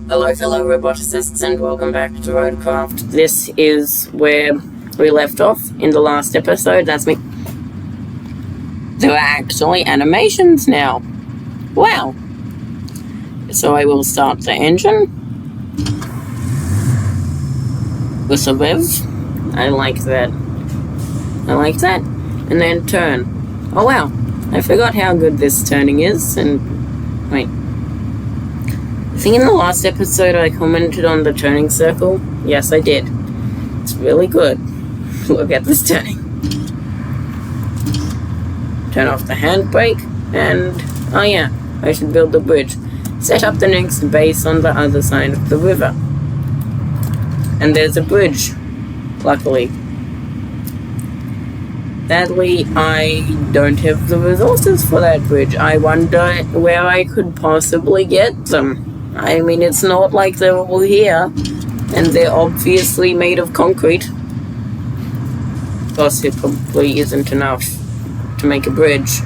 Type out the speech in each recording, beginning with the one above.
Hello fellow roboticists and welcome back to Roadcraft. This is where we left off in the last episode. That's me. There are actually animations now. Wow. So I will start the engine with a rev. I like that. And then turn. Oh wow. I forgot how good this turning is. And wait. I think in the last episode I commented on the turning circle. Yes, I did. It's really good. Look at this turning. Turn off the handbrake, and oh yeah, I should build the bridge. Set up the next base on the other side of the river. And there's a bridge, luckily. Sadly, I don't have the resources for that bridge. I wonder where I could possibly get them. I mean, it's not like they're all here, and they're obviously made of concrete. Plus, it probably isn't enough to make a bridge.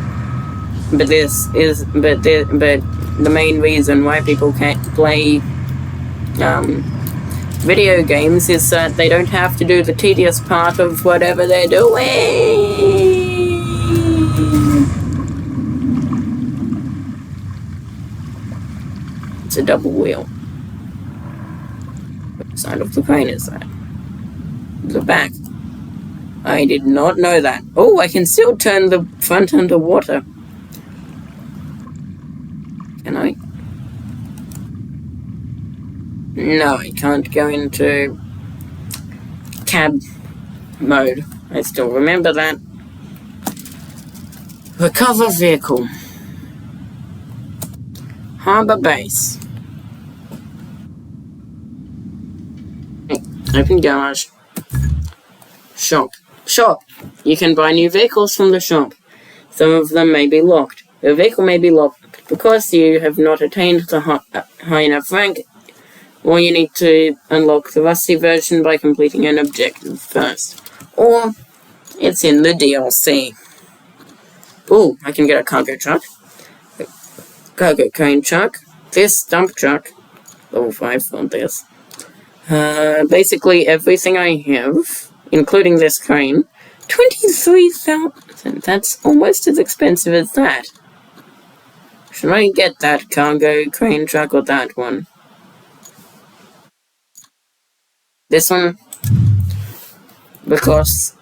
But the main reason why people can't play video games is that they don't have to do the tedious part of whatever they're doing. It's a double wheel. What side of the crane is that? The back. I did not know that. Oh, I can still turn the front underwater. Can I? No, I can't go into cab mode. I still remember that. Recover vehicle. Harbour base. Open garage. Shop. Shop. You can buy new vehicles from the shop. Some of them may be locked. Your vehicle may be locked because you have not attained the high enough rank, or you need to unlock the rusty version by completing an objective first. Or it's in the DLC. Ooh, I can get a cargo truck. Cargo crane truck. This dump truck. Level 5 on this. Basically everything I have, including this crane. 23,000. That's almost as expensive as that. Should I get that cargo crane truck or that one? This one. Because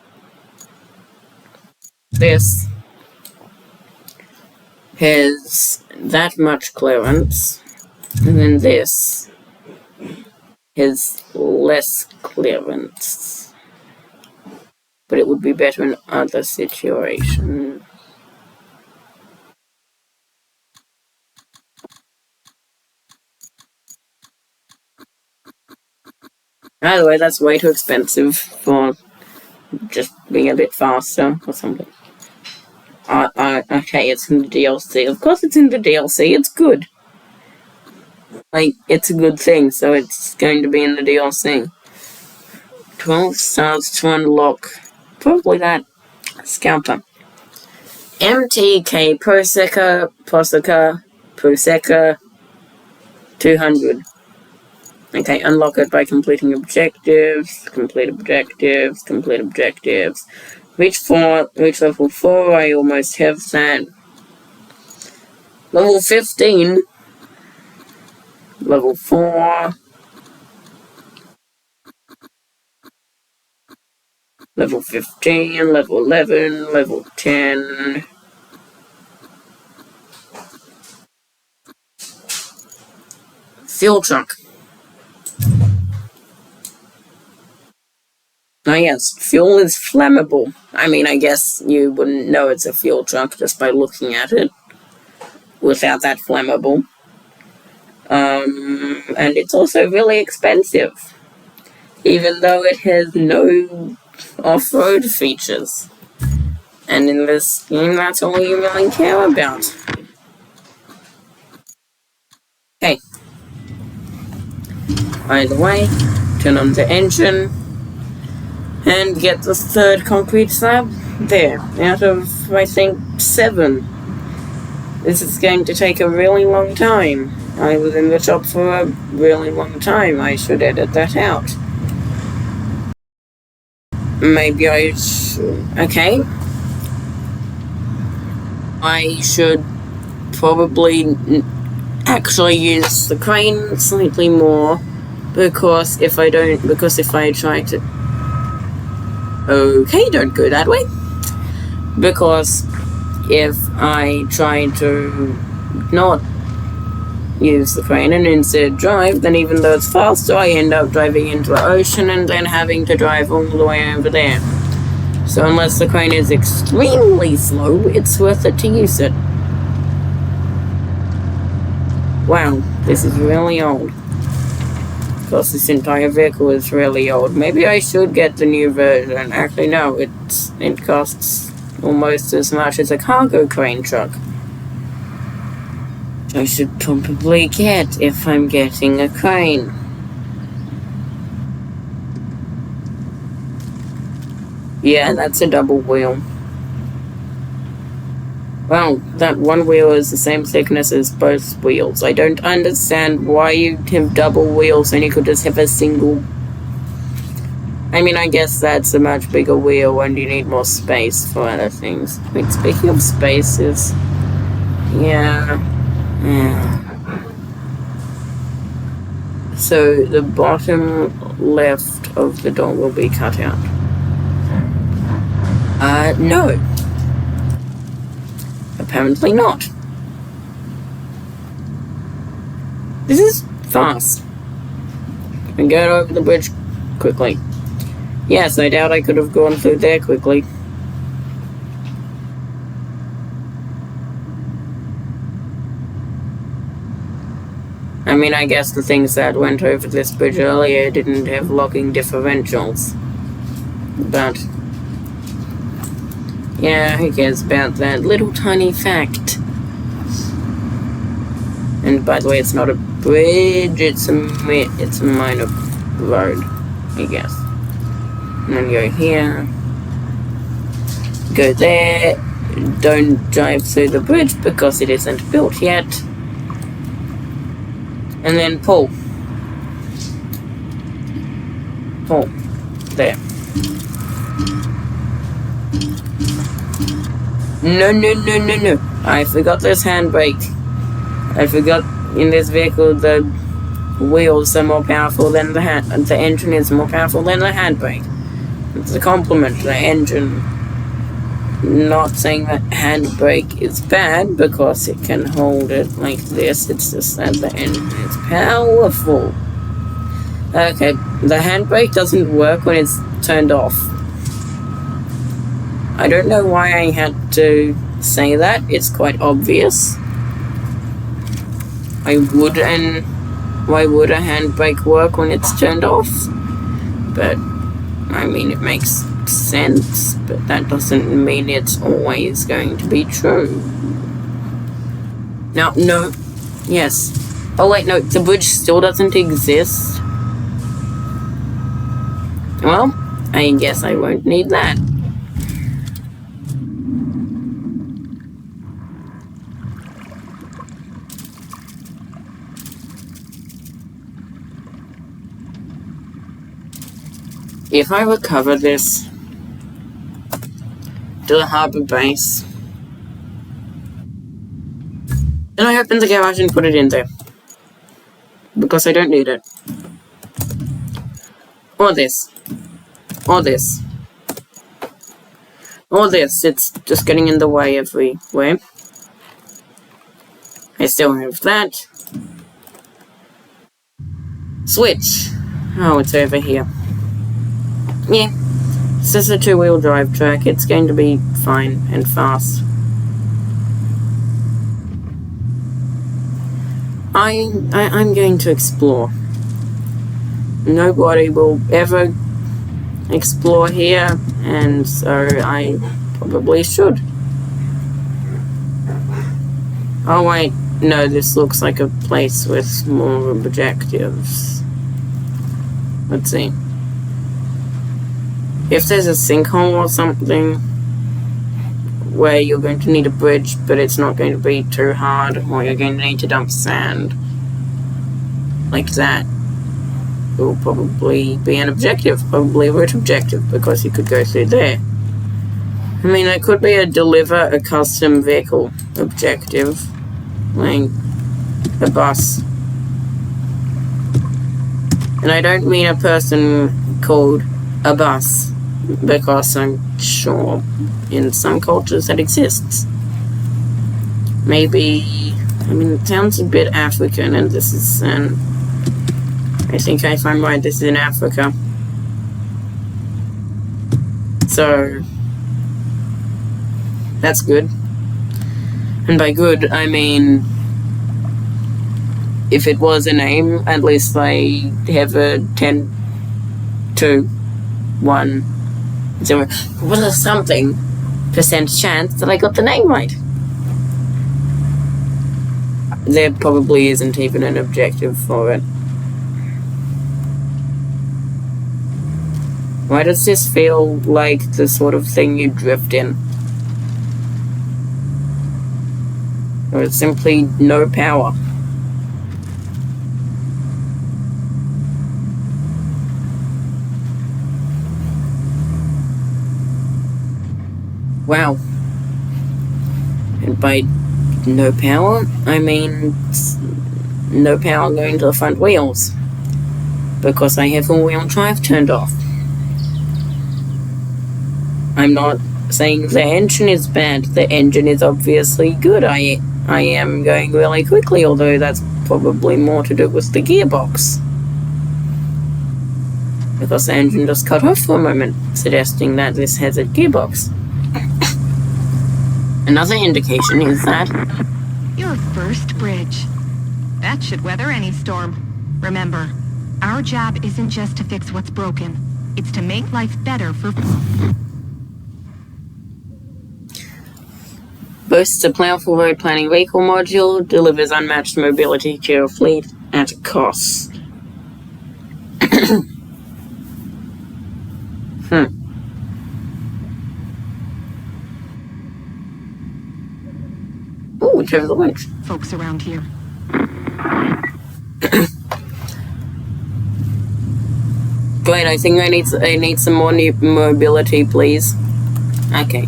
this has that much clearance, and then this has less clearance. But it would be better in other situations. By the way, that's way too expensive for just being a bit faster or something. Okay, it's in the DLC. Of course it's in the DLC, it's good. Like, it's a good thing, so it's going to be in the DLC. 12 stars to unlock. Probably that scalper. MTK Prosecca 200. Okay, unlock it by completing objectives, complete objectives. Reach level 4, I almost have that. Level 15. Level 4. Level 15, level 11, level 10. Fuel truck. Oh yes, fuel is flammable. I mean, I guess you wouldn't know it's a fuel truck just by looking at it without that flammable. And it's also really expensive, even though it has no off-road features. And in this game, that's all you really care about. Okay. By the way, turn on the engine. And get the third concrete slab there, out of, I think, 7. This is going to take a really long time. I was in the shop for a really long time. I should edit that out. Maybe I should... Okay. I should probably actually use the crane slightly more, because if I try to... Okay, don't go that way. Because if I try to not use the crane and instead drive, then even though it's faster, I end up driving into the ocean and then having to drive all the way over there. So unless the crane is extremely slow, it's worth it to use it. Wow, this is really old. Of course, this entire vehicle is really old. Maybe I should get the new version. Actually, no, it costs almost as much as a cargo crane truck. I should probably get if I'm getting a crane. Yeah, that's a double wheel. Well, that one wheel is the same thickness as both wheels. I don't understand why you have double wheels and you could just have a single... I mean, I guess that's a much bigger wheel and you need more space for other things. Wait, speaking of spaces... Yeah... So, the bottom left of the door will be cut out. No. Apparently not. This is fast. And get over the bridge quickly. Yes, I doubt I could have gone through there quickly. I mean, I guess the things that went over this bridge earlier didn't have locking differentials. But... yeah, who cares about that little tiny fact? And by the way, it's not a bridge, it's a minor road, I guess. And then go here. Go there. Don't drive through the bridge because it isn't built yet. And then pull. Pull. There. No. I forgot this handbrake. I forgot in this vehicle the wheels are more powerful than the engine is more powerful than the handbrake. It's a compliment to the engine. Not saying that handbrake is bad because it can hold it like this. It's just that the engine is powerful. Okay, the handbrake doesn't work when it's turned off. I don't know why I had to say that. It's quite obvious. Why would a handbrake work when it's turned off? But, I mean, it makes sense, but that doesn't mean it's always going to be true. No. Yes. Oh wait, no, the bridge still doesn't exist. Well, I guess I won't need that. If I recover this to the harbor base, then I open the garage and put it in there. Because I don't need it. Or this. Or this. Or this. It's just getting in the way everywhere. I still have that. Switch. Oh, it's over here. Yeah. This is a 2-wheel drive track. It's going to be fine and fast. I'm going to explore. Nobody will ever explore here, and so I probably should. Oh wait, no, this looks like a place with more objectives. Let's see. If there's a sinkhole or something where you're going to need a bridge, but it's not going to be too hard, or you're going to need to dump sand, like that will probably be an objective, probably a route objective, because you could go through there. I mean, it could be a deliver a custom vehicle objective, like a bus. And I don't mean a person called a bus, because I'm sure in some cultures that exists. Maybe, I mean, it sounds a bit African, and this is I think if I'm right, this is in Africa. So, that's good. And by good, I mean, if it was a name, at least I have a 10 to 1 0 what is something % chance that I got the name right. There probably isn't even an objective for it. Why does this feel like the sort of thing you drift in? Or it's simply no power? Wow. And by no power, I mean no power going to the front wheels, because I have all-wheel drive turned off. I'm not saying the engine is bad. The engine is obviously good. I am going really quickly, although that's probably more to do with the gearbox, because the engine just cut off for a moment, suggesting that this has a gearbox. Another indication is that your first bridge. That should weather any storm. Remember, our job isn't just to fix what's broken. It's to make life better for... boasts a powerful road planning vehicle module, delivers unmatched mobility to your fleet at a cost. Oh, which over the winch. Folks around here. Great, I think I need some more new mobility, please. Okay.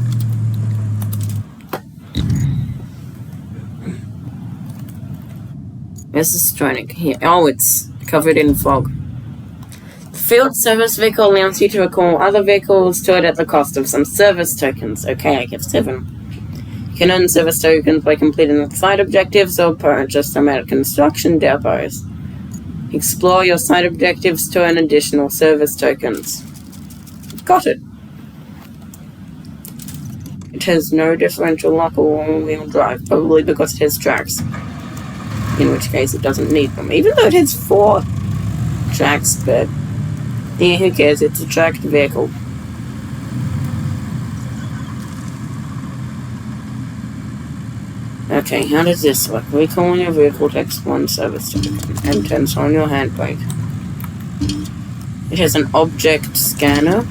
Where's this tronic? Here. Oh, it's covered in fog. The field service vehicle allows you to recall other vehicles to it at the cost of some service tokens. Okay, I get 7. You can earn service tokens by completing the side objectives or purchase them at construction depots. Explore your side objectives to earn additional service tokens. Got it. It has no differential lock or all-wheel drive, probably because it has tracks. In which case it doesn't need them, even though it has 4 tracks, but yeah, who cares, it's a tracked vehicle. Okay, how does this work? Recalling your vehicle takes 1 service token and turns on your handbrake. It has an object scanner,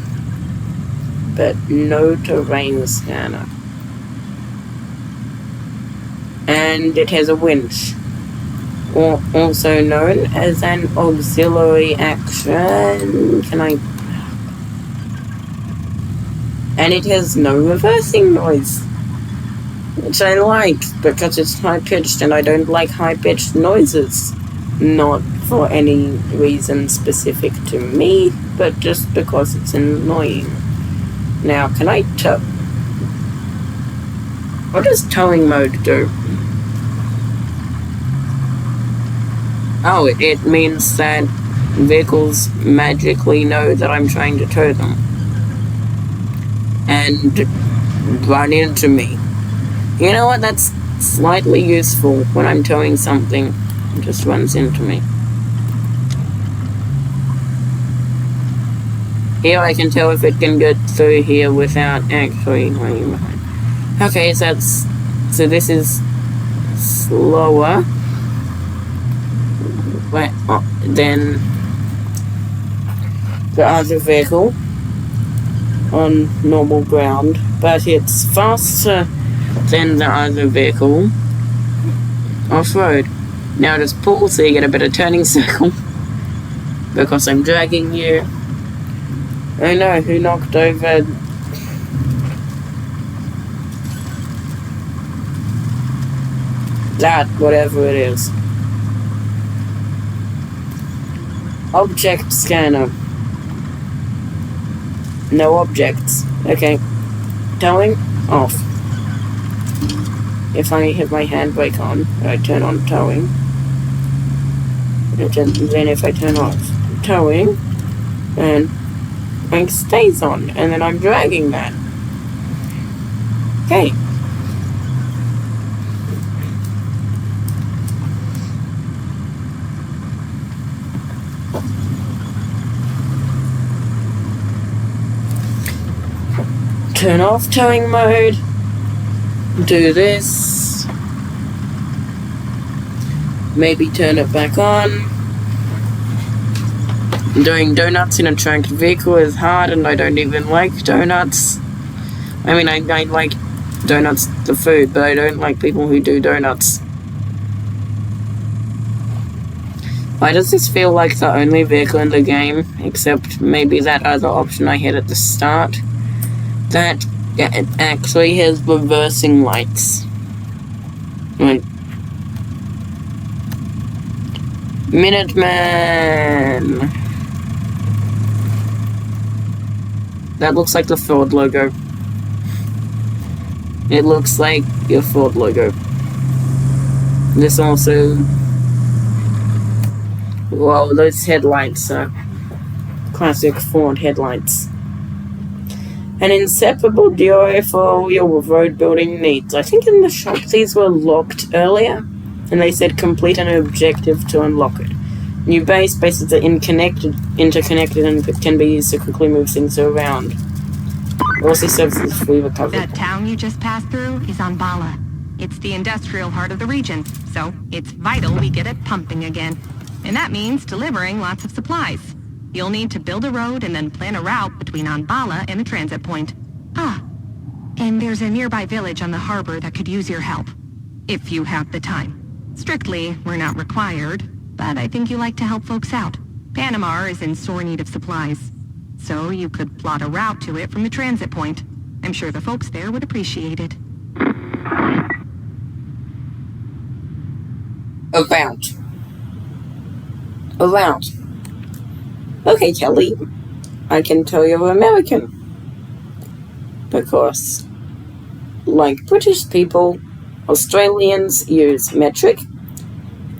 but no terrain scanner. And it has a winch, or also known as an auxiliary action. And it has no reversing noise, which I like, because it's high-pitched, and I don't like high-pitched noises. Not for any reason specific to me, but just because it's annoying. Now, can I tow? What does towing mode do? Oh, it means that vehicles magically know that I'm trying to tow them and run into me. You know what? That's slightly useful when I'm towing something. It just runs into me. Here I can tell if it can get through here without actually running behind. Okay, so this is slower than the other vehicle on normal ground, but it's faster than the other vehicle off-road. Now just pull so you get a better turning circle. Because I'm dragging you. Oh no, who knocked over... that, whatever it is. Object scanner. No objects. Okay. Towing off. If I hit my handbrake on, I turn on towing. Then if I turn off towing, then it stays on, and then I'm dragging that. Okay. Turn off towing mode. Do this. Maybe turn it back on. Doing donuts in a tracked vehicle is hard, and I don't even like donuts. I mean, I like donuts, the food, but I don't like people who do donuts. Why does this feel like the only vehicle in the game, except maybe that other option I had at the start? That it actually has reversing lights. Right. Minuteman! That looks like the Ford logo. It looks like your Ford logo. This also... well, those headlights are classic Ford headlights. An inseparable duo for all your road building needs. I think in the shop these were locked earlier, and they said complete an objective to unlock it. New base bases are interconnected and can be used to quickly move things around. Also serves as free recovery. That town you just passed through is Anbala. It's the industrial heart of the region, so it's vital we get it pumping again. And that means delivering lots of supplies. You'll need to build a road and then plan a route between Anbala and a transit point. Ah, and there's a nearby village on the harbor that could use your help. If you have the time. Strictly, we're not required, but I think you like to help folks out. Panama is in sore need of supplies, so you could plot a route to it from the transit point. I'm sure the folks there would appreciate it. Around. Okay, Kelly. I can tell you're American. Because, like British people, Australians use metric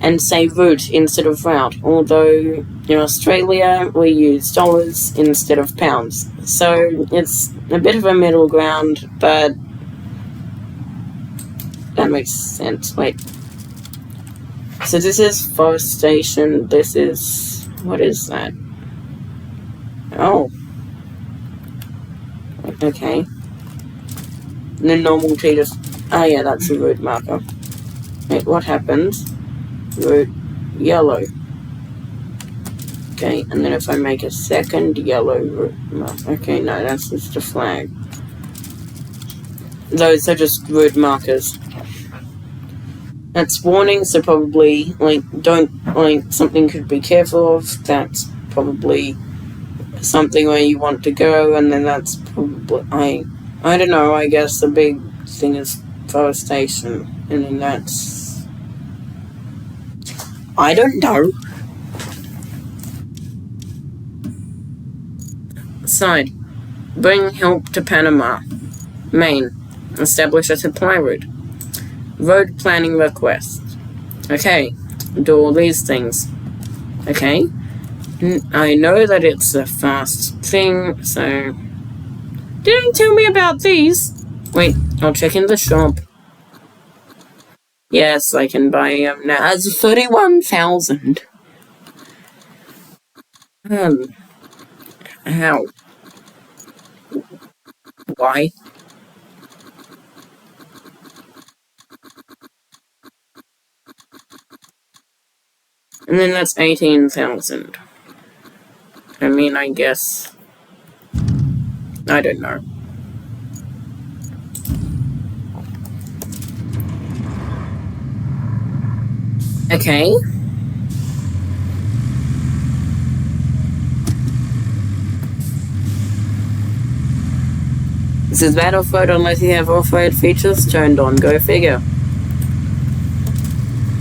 and say route instead of route, although in Australia we use dollars instead of pounds. So it's a bit of a middle ground, but that makes sense. Wait. So this is Forest Station, this is... what is that? Oh. Okay. The normal T just... oh yeah, that's a route marker. Wait, what happens? Route yellow. Okay, and then if I make a second yellow route marker... okay, no, that's just a flag. Those are just route markers. That's warning, so probably, like, don't, like, something could be careful of. That's probably something where you want to go, and then that's probably, I don't know, I guess the big thing is forestation, and then that's, I don't know. Side. Bring help to Panama. Main. Establish a supply route. Road planning request. Okay. Do all these things. Okay. I know that it's a fast thing, so... didn't tell me about these. Wait, I'll check in the shop. Yes, I can buy them now. As 31,000. How? Why? And then that's 18,000. I mean, I guess... I don't know. Okay. This is bad off-road unless you have off-road features turned on. Go figure.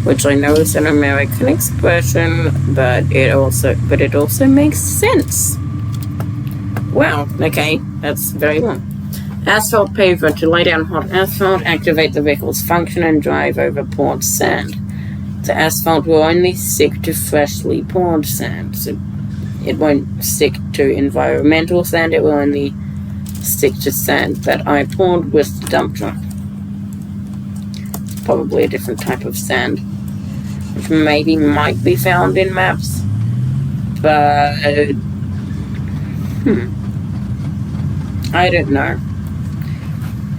Which I know is an American expression, but it also makes sense. Wow, okay, that's very long. Asphalt paver. To lay down hot asphalt, activate the vehicle's function and drive over poured sand. The asphalt will only stick to freshly poured sand, so it won't stick to environmental sand, it will only stick to sand that I poured with the dump truck. Probably a different type of sand, which maybe might be found in maps, but I don't know.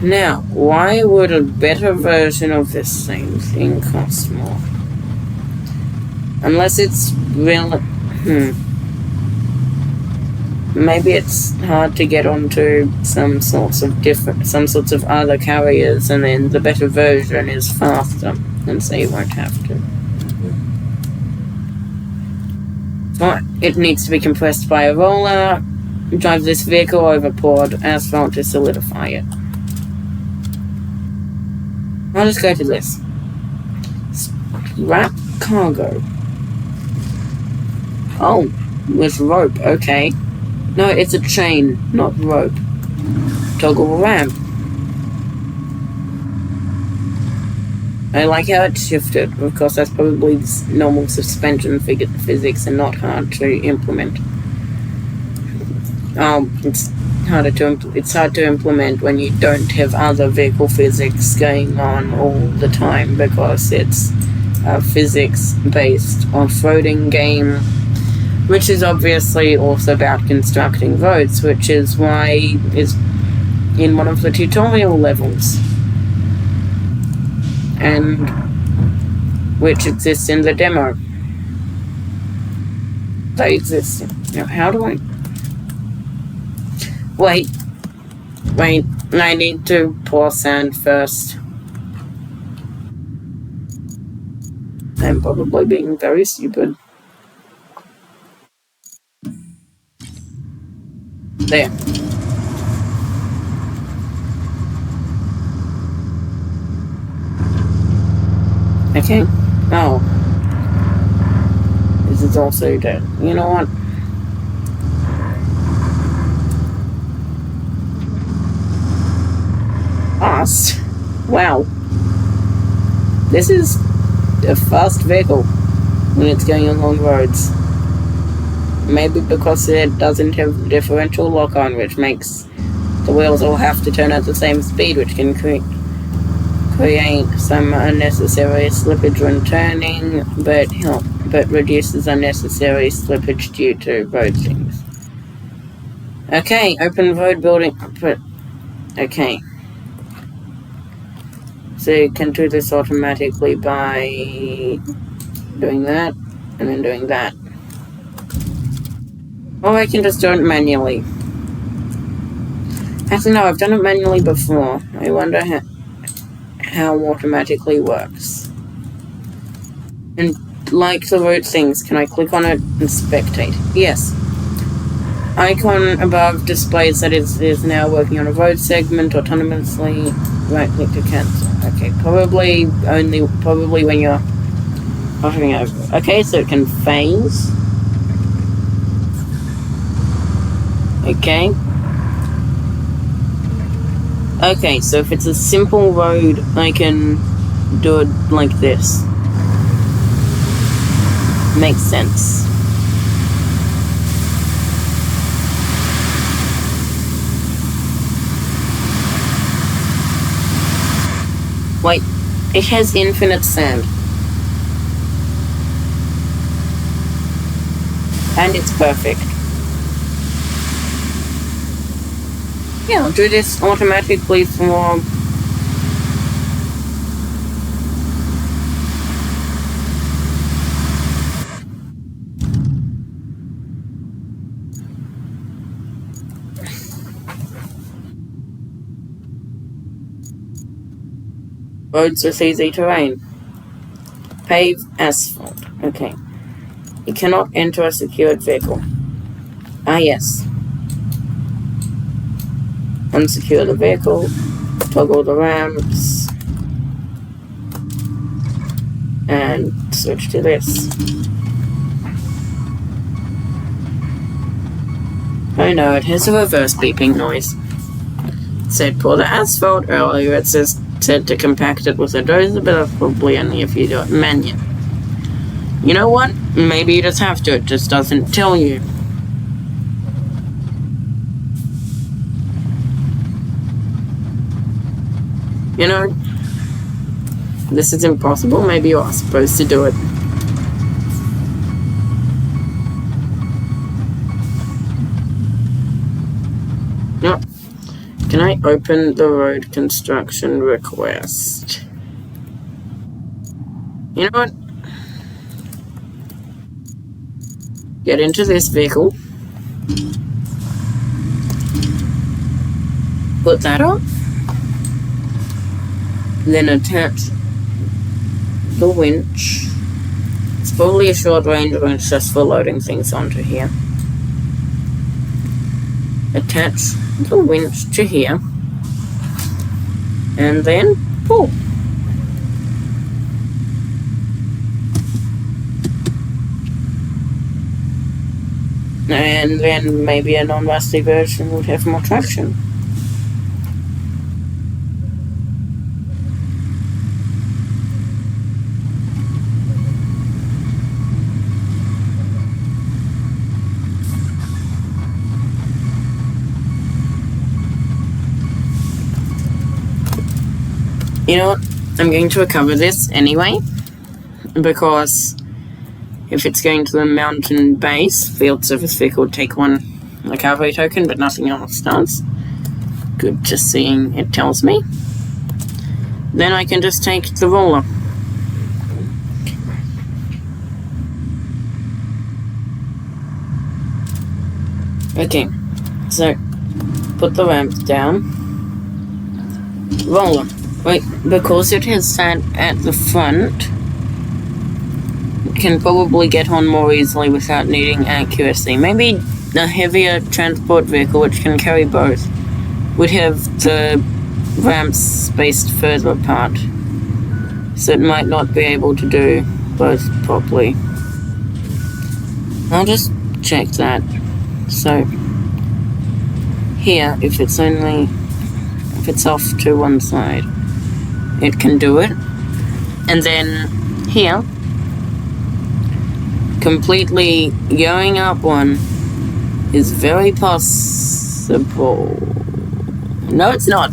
Now, why would a better version of this same thing cost more? Unless it's real. Maybe it's hard to get onto some sorts of other carriers, and then the better version is faster, and so you won't have to. But it needs to be compressed by a roller. Drive this vehicle over poured asphalt to solidify it. I'll just go to this. Wrap cargo. Oh, with rope, okay. No, it's a chain, not rope. Toggle ramp. I like how it's shifted. Of course, that's probably normal suspension physics and not hard to implement. It's hard to implement when you don't have other vehicle physics going on all the time, because it's a physics-based off-roading game, which is obviously also about constructing roads, which is why it's in one of the tutorial levels, and which exists in the demo. They exist. Now, how do I... Wait, I need to pour sand first. I'm probably being very stupid. There. Okay. Oh. This is also dead. You know what? Fast. Wow. This is a fast vehicle when it's going on long roads. Maybe because it doesn't have differential lock-on, which makes the wheels all have to turn at the same speed, which can create some unnecessary slippage when turning, but reduces unnecessary slippage due to road things. Okay, open road building. Okay. So you can do this automatically by doing that, and then doing that. Or I can just do it manually. Actually, no, I've done it manually before. I wonder how automatically works. And like the road things, can I click on it and spectate? Yes. Icon above displays that it is now working on a road segment autonomously. Right click to cancel. Okay, probably when you're hovering over. Okay, so it can phase. Okay. Okay, so if it's a simple road, I can do it like this. Makes sense. Wait, it has infinite sand. And it's perfect. Yeah, I'll do this automatically for... roads with easy terrain. Pave asphalt. Okay. You cannot enter a secured vehicle. Ah, yes. Unsecure the vehicle. Toggle the ramps. And switch to this. Oh no, it has a reverse beeping noise. It said pour the asphalt earlier. It said to compact it with a dozer, but that's probably only if you do it manually. You know what? Maybe you just have to. It just doesn't tell you. You know, this is impossible. Maybe you are supposed to do it. No. Can I open the road construction request? You know what? Get into this vehicle. Put that on. Then attach the winch. It's probably a short range winch just for loading things onto here. Attach the winch to here. And then pull. And then maybe a non-rusty version would have more traction. You know what? I'm going to recover this anyway, because if it's going to the mountain base, field service vehicle would take one recovery token, but nothing else does. Good, just seeing it tells me. Then I can just take the roller. Okay, so put the ramp down. Roller. Wait, because it has sat at the front, it can probably get on more easily without needing accuracy. Maybe a heavier transport vehicle, which can carry both, would have the ramps spaced further apart, so it might not be able to do both properly. I'll just check that. So here, if it's off to one side, it can do it. And then here, completely going up one is very possible. No, it's not.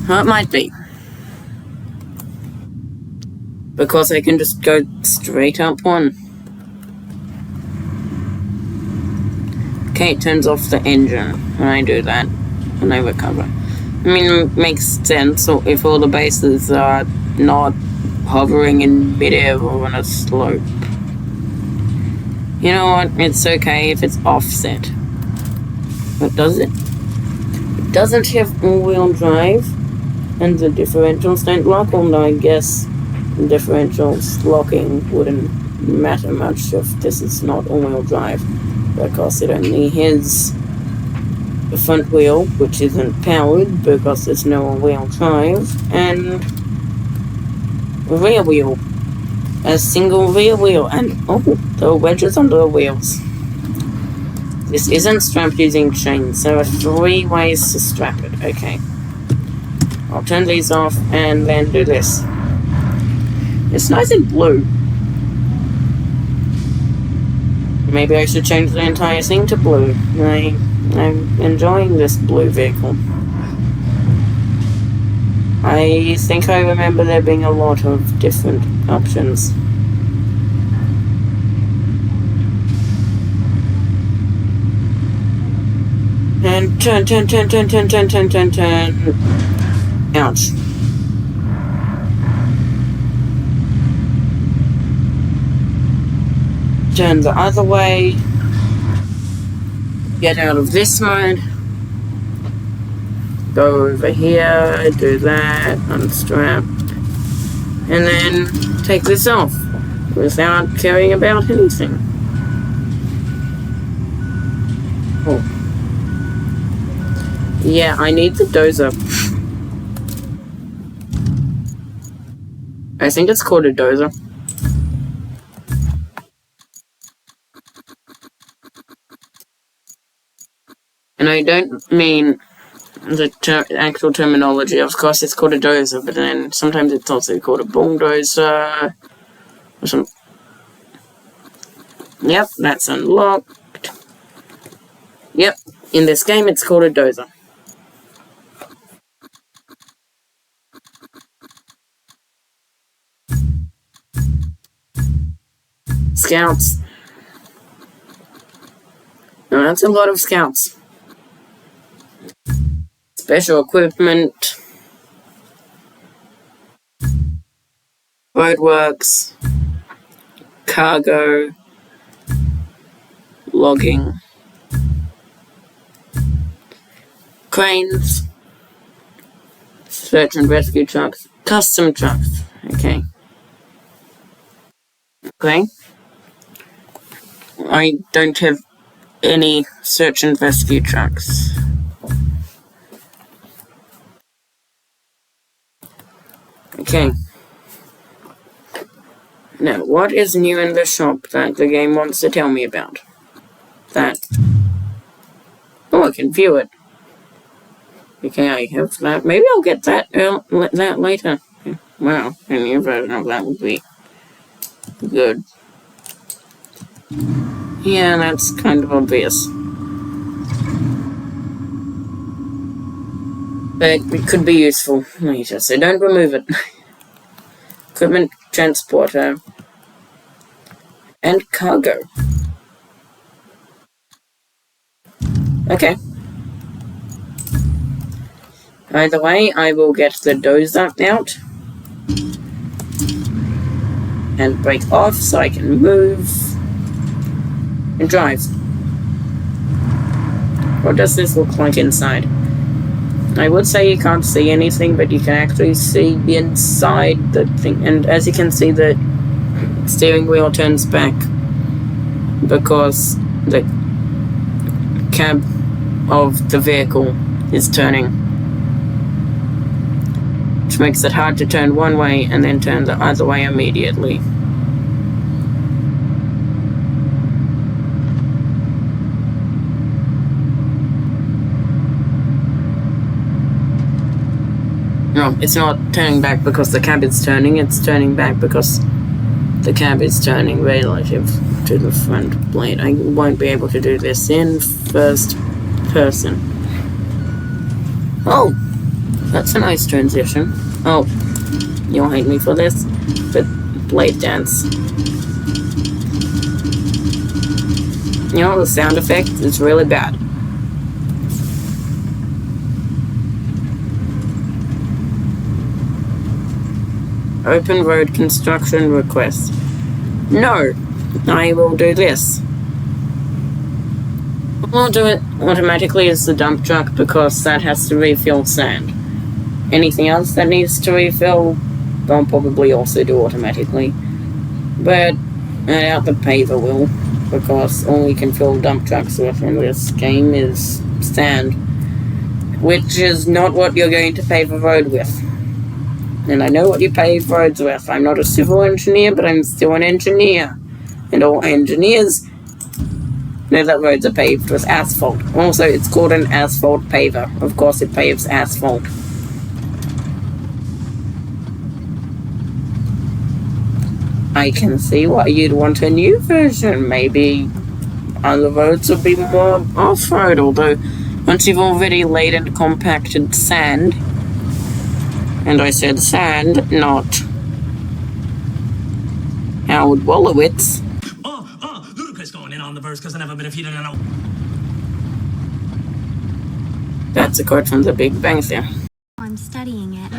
Well, it might be. Because I can just go straight up one. Okay, it turns off the engine when I do that, when I recover. I mean, it makes sense if all the bases are not hovering in midair or on a slope. You know what? It's okay if it's offset. But does it? It doesn't have all-wheel drive, and the differentials don't lock. Although I guess the differentials locking wouldn't matter much if this is not all-wheel drive, because it only has the front wheel, which isn't powered because there's no all-wheel drive, and rear wheel. A single rear wheel, and oh, there are wedges under the wheels. This isn't strapped using chains. There are 3 ways to strap it. Okay. I'll turn these off and then do this. It's nice and blue. Maybe I should change the entire thing to blue. I'm enjoying this blue vehicle. I think I remember there being a lot of different options. And turn. Ouch. Turn the other way. Get out of this mode. Go over here, do that, unstrap. and then take this off without caring about anything. Oh. Yeah, I need the dozer. I think it's called a dozer. And I don't mean the actual terminology. Of course, it's called a dozer, but then sometimes it's also called a bulldozer. Or some. Yep, that's unlocked. Yep, in this game, it's called a dozer. Scouts. Now, that's a lot of scouts. Special equipment. Roadworks. Cargo. Logging. Cranes. Search and rescue trucks. Custom trucks. Okay. Okay. I don't have any search and rescue trucks. Okay. Now, what is new in the shop that the game wants to tell me about? That. Oh, I can view it. Okay, I have that. Maybe I'll get that later. Well, a new version of that would be good. Yeah, that's kind of obvious. But it could be useful later, so don't remove it. Equipment, transporter, and cargo. Okay. Either way, I will get the dozer out and break off so I can move and drive. What does this look like inside? I would say you can't see anything, but you can actually see inside the thing. And as you can see, the steering wheel turns back because the cab of the vehicle is turning, which makes it hard to turn one way and then turn the other way immediately. No, it's not turning back because the cab is turning, it's turning back because the cab is turning relative to the front blade. I won't be able to do this in first person. Oh, that's a nice transition. Oh, you'll hate me for this, but blade dance. You know, the sound effect is really bad. Open road construction request. No, I will do this. I'll do it automatically as the dump truck because that has to refill sand. Anything else that needs to refill, I'll probably also do automatically. But I doubt the paver will, because all we can fill dump trucks with in this game is sand, which is not what you're going to pave a road with. And I know what you pave roads with. I'm not a civil engineer, but I'm still an engineer. And all engineers know that roads are paved with asphalt. Also, it's called an asphalt paver. Of course, it paves asphalt. I can see why you'd want a new version. Maybe other roads would be more off-road, although once you've already laid and compacted sand, and I said sand, not Howard Wolowitz. Ludicrous going in on the verse because I never been defeated in a... That's a quote from The Big Bang Theory. I'm studying it.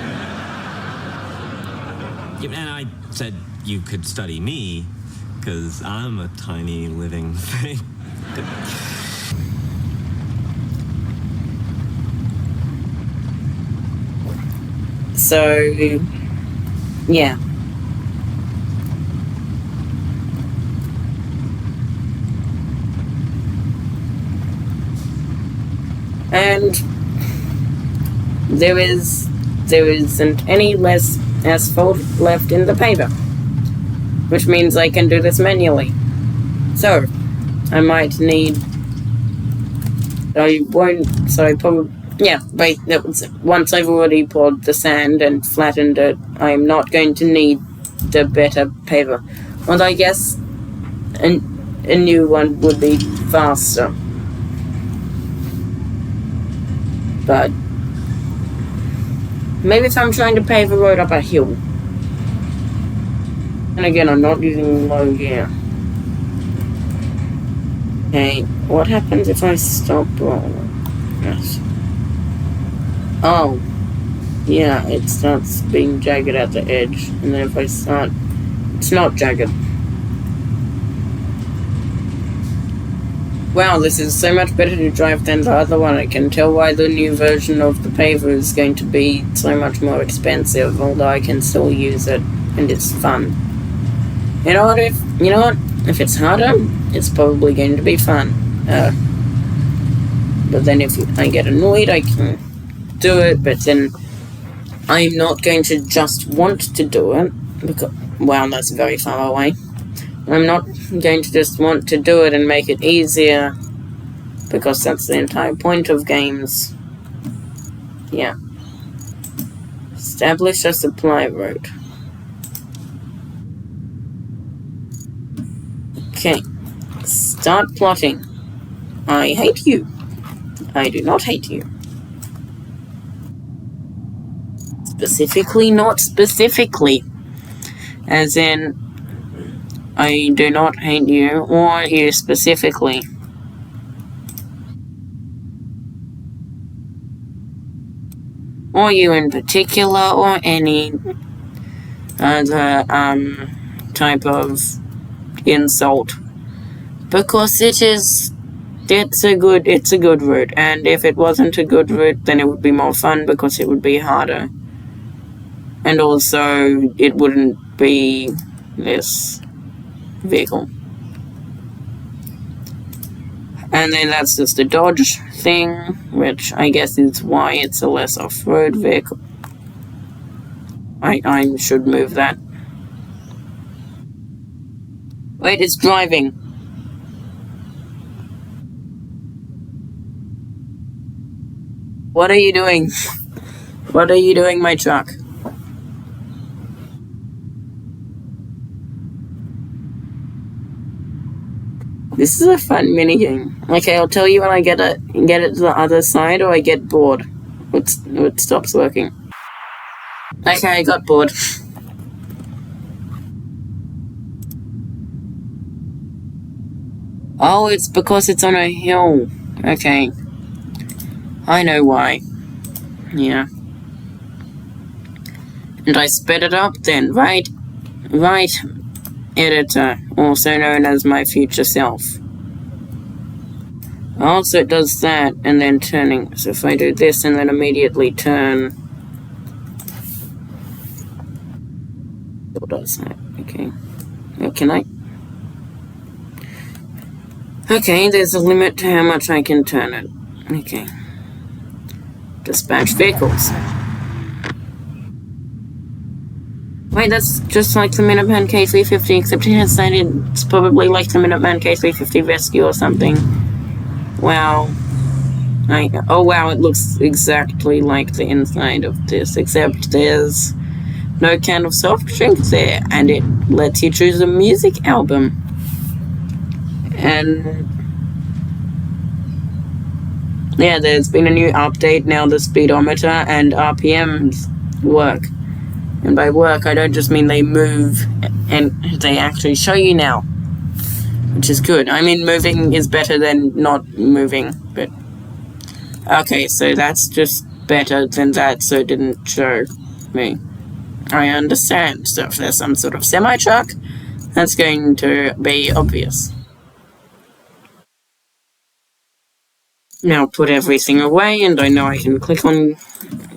Yeah, and I said you could study me because I'm a tiny living thing. So, yeah. And there isn't any less asphalt left in the paver, which means I can do this manually. So, I might need... I won't... So I probably... Yeah, but once I've already poured the sand and flattened it, I'm not going to need the better paver. And I guess a new one would be faster. But maybe if I'm trying to pave a road up a hill. And again, I'm not using low gear. Okay, what happens if I stop rolling? Yes. Oh. Yeah, it starts being jagged at the edge. And then if I start... It's not jagged. Wow, this is so much better to drive than the other one. I can tell why the new version of the paver is going to be so much more expensive, although I can still use it, and it's fun. You know what? If it's harder, it's probably going to be fun. But then if I get annoyed, I can do it, but then I'm not going to just want to do it, because, wow, that's very far away. I'm not going to just want to do it and make it easier, because that's the entire point of games. Yeah. Establish a supply road. Okay. Start plotting. I hate you. I do not hate you. Specifically, not specifically. As in... I do not hate you, or you specifically. Or you in particular, or any other, type of insult. Because it's a good route, and if it wasn't a good route, then it would be more fun because it would be harder. And also, it wouldn't be this vehicle. And then that's just a Dodge thing, which I guess is why it's a less off-road vehicle. I should move that. Wait, it's driving. What are you doing? What are you doing, my truck? This is a fun minigame. Okay, I'll tell you when I get it to the other side, or I get bored. It stops working. Okay, I got bored. Oh, it's because it's on a hill. Okay. I know why. Yeah. And I sped it up then, right? Right, editor, also known as my future self. Also, it does that, and then turning. So if I do this and then immediately turn... It does that, okay. Oh, can I? Okay, there's a limit to how much I can turn it. Okay. Dispatch vehicles. Wait, that's just like the Minuteman K350, except it's probably like the Minuteman K350 Rescue or something. Wow. Oh wow, it looks exactly like the inside of this, except there's no can of soft drink there, and it lets you choose a music album. And yeah, there's been a new update now. The speedometer and RPMs work. And by work, I don't just mean they move, and they actually show you now, which is good. I mean, moving is better than not moving, but... Okay, so that's just better than that, so it didn't show me. I understand. So if there's some sort of semi-truck, that's going to be obvious. Now put everything away, and I know I can click on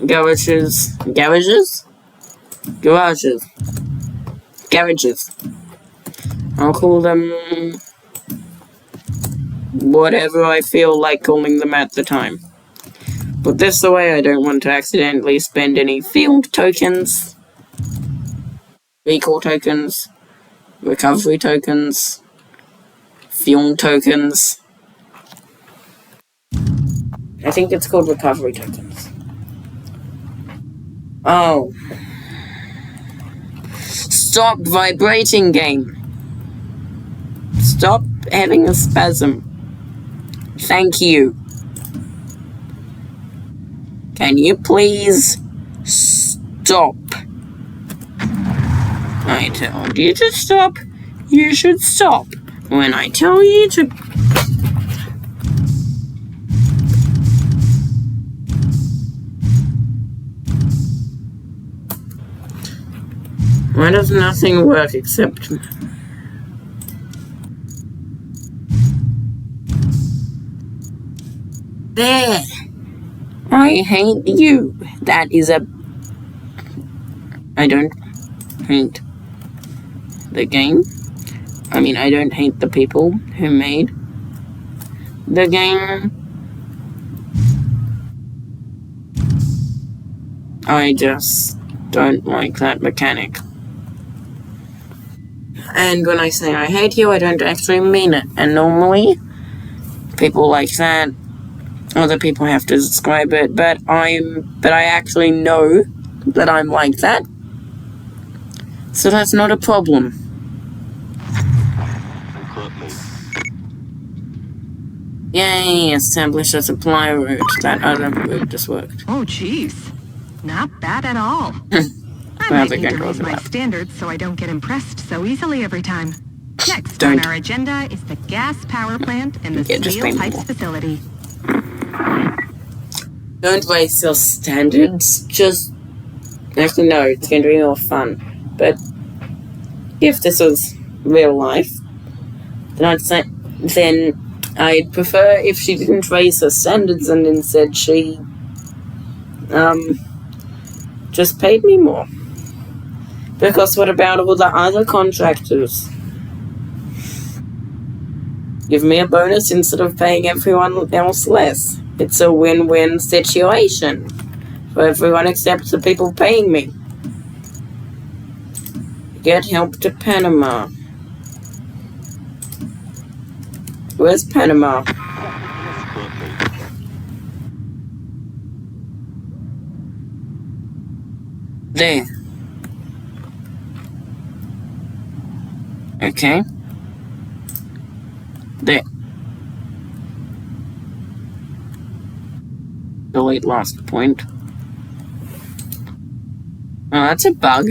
garages. Garages? Garages. Garages. I'll call them whatever I feel like calling them at the time. Put this away. I don't want to accidentally spend any field tokens, recall tokens, recovery tokens, fuel tokens. I think it's called recovery tokens. Oh. Stop vibrating, game. Stop having a spasm. Thank you. Can you please stop? I told you to stop. You should stop when I tell you to. Why does nothing work except... There! I hate you. That is a... I don't hate the game. I mean, I don't hate the people who made the game. I just don't like that mechanic. And when I say I hate you, I don't actually mean it. And normally, people like that, other people have to describe it, but I actually know that I'm like that. So that's not a problem. Yay, establish a supply route. That other route just worked. Oh, jeez. Not bad at all. I Well, might the need to game raise goes my up. standards so I don't get impressed so easily every time. Next Don't. on our agenda is the gas power plant and the Yeah, just steel pay pipes more. facility. Don't raise your standards, just... Actually, no, it's going to be more fun. But if this was real life, then I'd prefer if she didn't raise her standards and instead she, just paid me more. Because what about all the other contractors? Give me a bonus instead of paying everyone else less. It's a win-win situation for everyone except the people paying me. Get help to Panama. Where's Panama? There. Okay. There. Delete last point. Oh, that's a bug.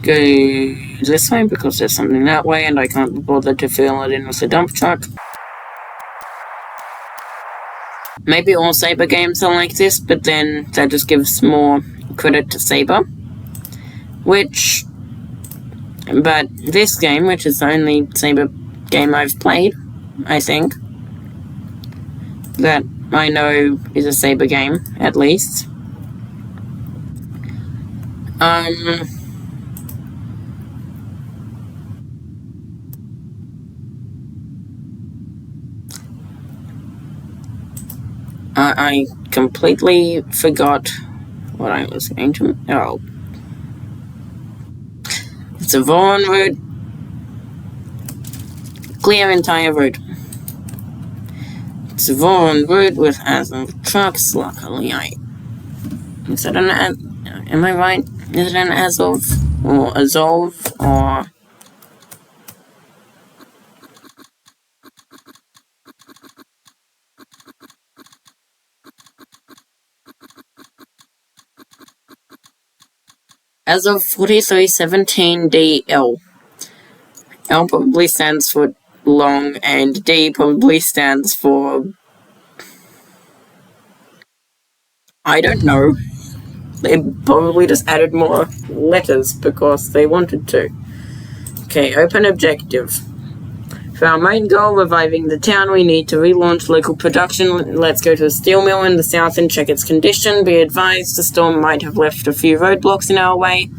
Go this way because there's something that way and I can't be bothered to fill it in with a dump truck. Maybe all Saber games are like this, but then that just gives more credit to Saber. But this game, which is the only Saber game I've played, I think, that I know is a Saber game, at least. I completely forgot what I was going to... Oh. It's a Vaughan road. Clear entire road. It's a Vaughan road with Azov trucks. Luckily, is it an... Am I right? Is it an Azov? Or Azov? Or... As of 4317DL. L probably stands for long, and D probably stands for... I don't know. They probably just added more letters because they wanted to. Okay, open objective. For our main goal, reviving the town, we need to relaunch local production. Let's go to a steel mill in the south and check its condition. Be advised, the storm might have left a few roadblocks in our way.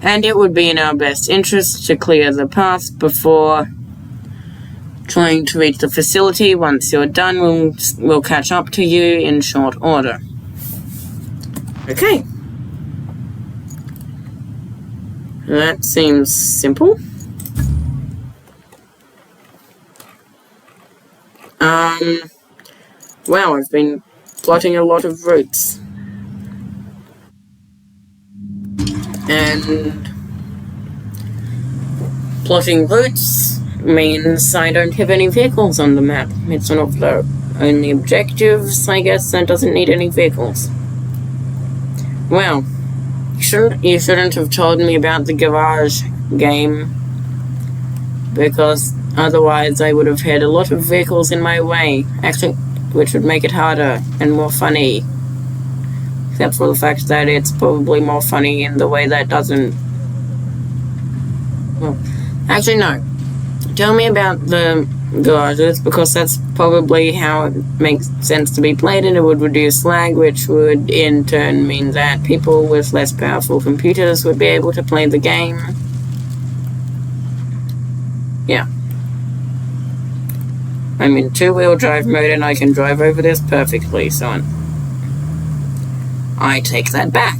And it would be in our best interest to clear the path before trying to reach the facility. Once you're done, we'll catch up to you in short order. Okay. That seems simple. Wow, I've been plotting a lot of routes. And plotting routes means I don't have any vehicles on the map. It's one of the only objectives, I guess, that doesn't need any vehicles. Well, you shouldn't have told me about the garage game, because otherwise I would have had a lot of vehicles in my way, actually, which would make it harder and more funny. Except for the fact that it's probably more funny in the way that doesn't... Well, actually, no. Tell me about the garages, because that's probably how it makes sense to be played, and it would reduce lag, which would in turn mean that people with less powerful computers would be able to play the game. Yeah. I'm in two-wheel drive mode and I can drive over this perfectly, so I take that back.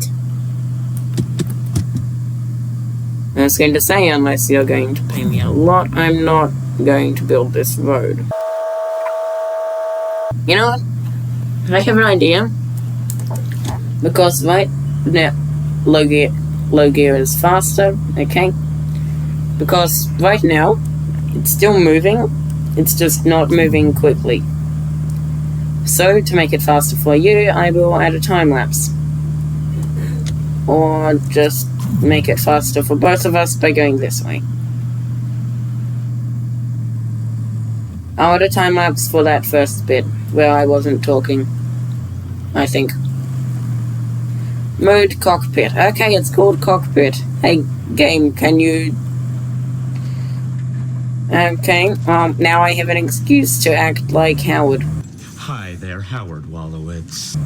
I was going to say, unless you're going to pay me a lot, I'm not going to build this road. You know what? I have an idea. Because right now, low gear is faster, okay? Because right now, it's still moving, it's just not moving quickly. So, to make it faster for you, I will add a time lapse. Or just make it faster for both of us by going this way. I'll add a time lapse for that first bit, where I wasn't talking, I think. Mode cockpit. Okay, it's called cockpit. Hey, game, can you... Okay, now I have an excuse to act like Howard. Hi there, Howard Wallowitz.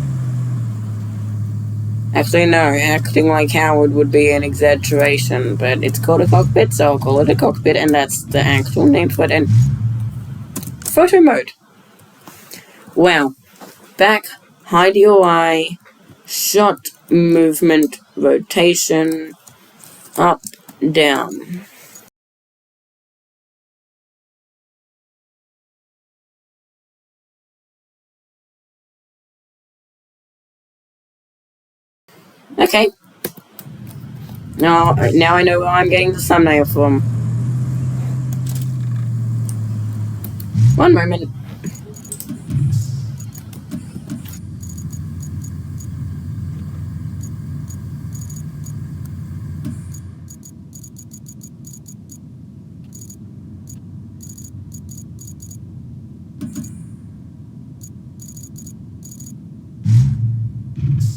Actually, no, acting like Howard would be an exaggeration, but it's called a cockpit, so I'll call it a cockpit, and that's the actual name for it. And photo mode. Wow. Back, hide your eye, shot, movement, rotation, up, down. Okay. Now I know where I'm getting the thumbnail from. One moment.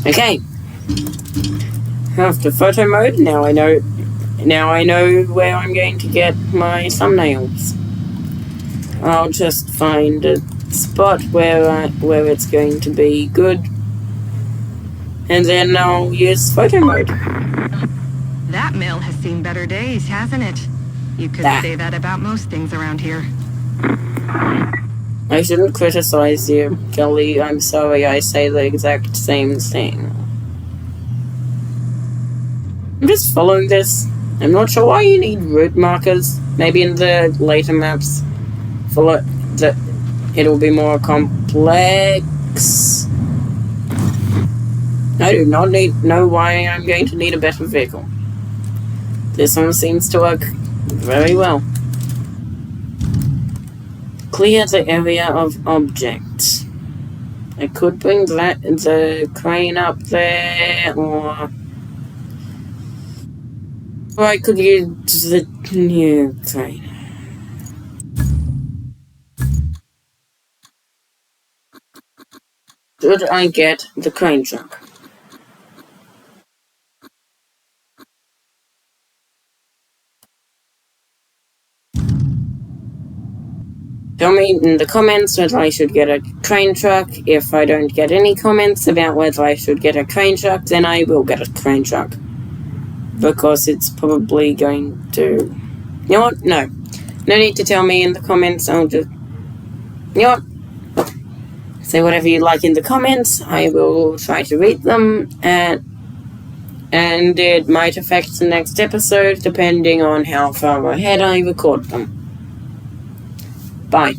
Okay. After photo mode, now I know where I'm going to get my thumbnails. I'll just find a spot where it's going to be good, and then I'll use photo mode. That mill has seen better days, hasn't it? You could say that about most things around here. I shouldn't criticize you, Kelly. I'm sorry, I say the exact same thing. I'm just following this. I'm not sure why you need route markers. Maybe in the later maps, it'll be more complex. I do not know why I'm going to need a better vehicle. This one seems to work very well. Clear the area of objects. I could bring the crane up there, or I could use the new crane. Should I get the crane truck? Tell me in the comments whether I should get a crane truck. If I don't get any comments about whether I should get a crane truck, then I will get a crane truck. because it's probably going to... You know what? No. No need to tell me in the comments. I'll just... You know what? Say whatever you like in the comments. I will try to read them, and it might affect the next episode depending on how far ahead I record them. Bye.